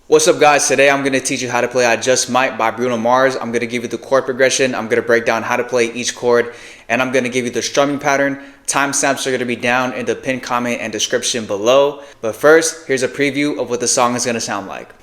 What's up guys, today I'm going to teach you how to play I Just Might by Bruno Mars. I'm going to give you the chord progression, I'm going to break down how to play each chord, and I'm going to give you the strumming pattern. Timestamps are going to be down in the pinned comment and description below. But first, here's a preview of what the song is going to sound like.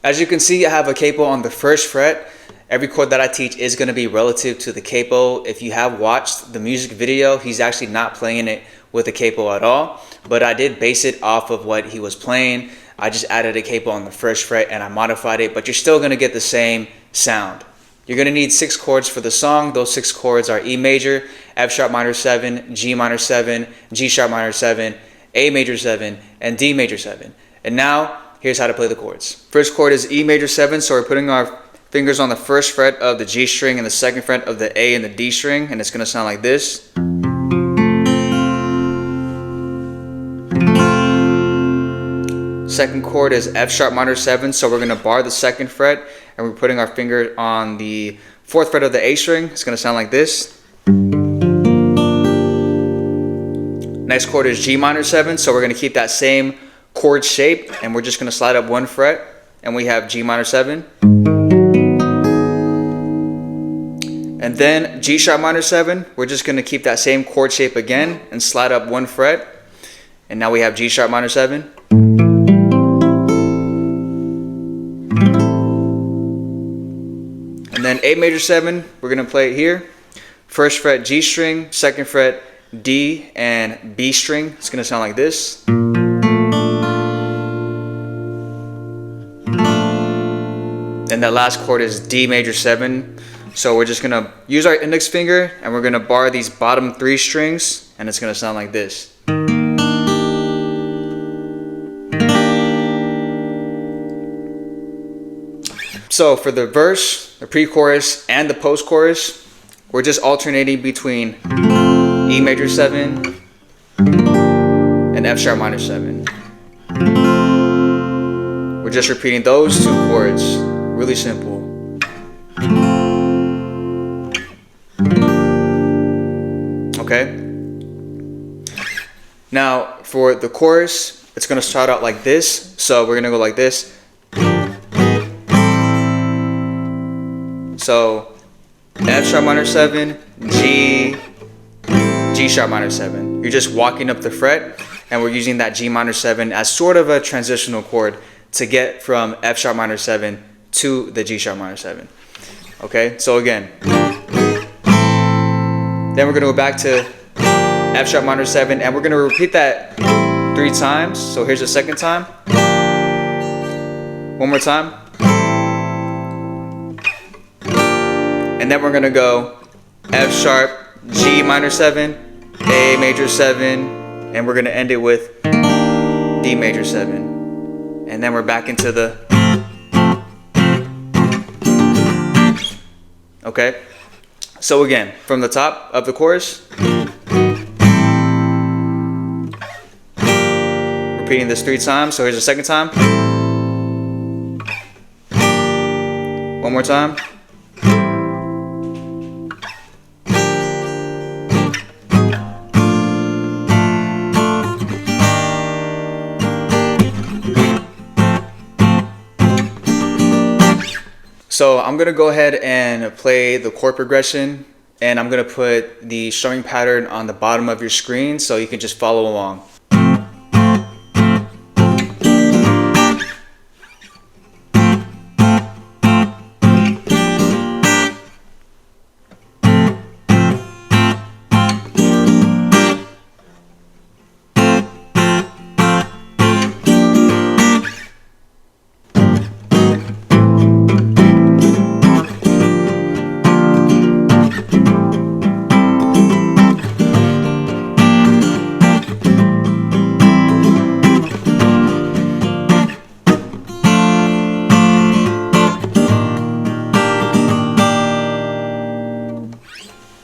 As you can see, I have a capo on the first fret. Every chord that I teach is going to be relative to the capo. If you have watched the music video, he's actually not playing it with a capo at all, but I did base it off of what he was playing. I just added a capo on the first fret and I modified it, but you're still going to get the same sound. You're going to need 6 chords for the song. Those 6 chords are E major, F sharp minor 7, G minor 7, G sharp minor 7, A major 7, and D major 7. And now, here's how to play the chords. First chord is E major 7, so we're putting our fingers on the first fret of the G string and the second fret of the A and the D string, and it's going to sound like this. Second chord is F sharp minor 7, so we're going to bar the second fret, and we're putting our finger on the 4th fret of the A string. It's going to sound like this. Next chord is G minor 7, so we're going to keep that same chord shape, and we're just going to slide up 1 fret, and we have G minor 7. And then G sharp minor 7, we're just going to keep that same chord shape again and slide up 1 fret, and now we have G sharp minor 7. And then A major 7, we're going to play it here. First fret G string, second fret D and B string. It's going to sound like this. And that last chord is D major 7. So we're just going to use our index finger and we're going to bar these bottom 3 strings, and it's going to sound like this. So for the verse, the pre-chorus, and the post-chorus, we're just alternating between E major 7 and F sharp minor 7. We're just repeating those 2 chords. Really simple. Okay? Now, for the chorus, it's going to start out like this. So we're going to go like this. So, F sharp minor 7, G sharp minor 7. You're just walking up the fret, and we're using that G minor 7 as sort of a transitional chord to get from F sharp minor 7 to the G sharp minor 7. Okay, so again, then we're going to go back to F sharp minor 7, and we're going to repeat that 3 times. So here's the second time. One more time. And then we're going to go F sharp, G minor 7, A major 7, and we're going to end it with D major 7. And then we're back into the... Okay, so again, from the top of the chorus, repeating this 3 times. So here's the second time. One more time. So I'm going to go ahead and play the chord progression, and I'm going to put the strumming pattern on the bottom of your screen so you can just follow along.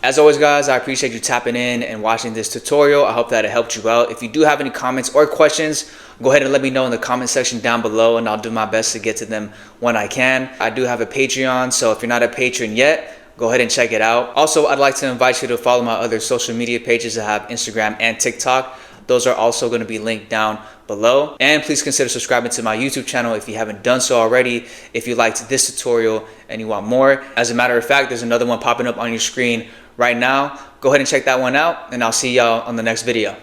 As always, guys, I appreciate you tapping in and watching this tutorial. I hope that it helped you out. If you do have any comments or questions, go ahead and let me know in the comment section down below, and I'll do my best to get to them when I can. I do have a Patreon, so if you're not a patron yet, go ahead and check it out. Also, I'd like to invite you to follow my other social media pages. I have Instagram and TikTok. Those are also going to be linked down below. And please consider subscribing to my YouTube channel if you haven't done so already, if you liked this tutorial and you want more. As a matter of fact, there's another one popping up on your screen right now. Go ahead and check that one out, and I'll see y'all on the next video.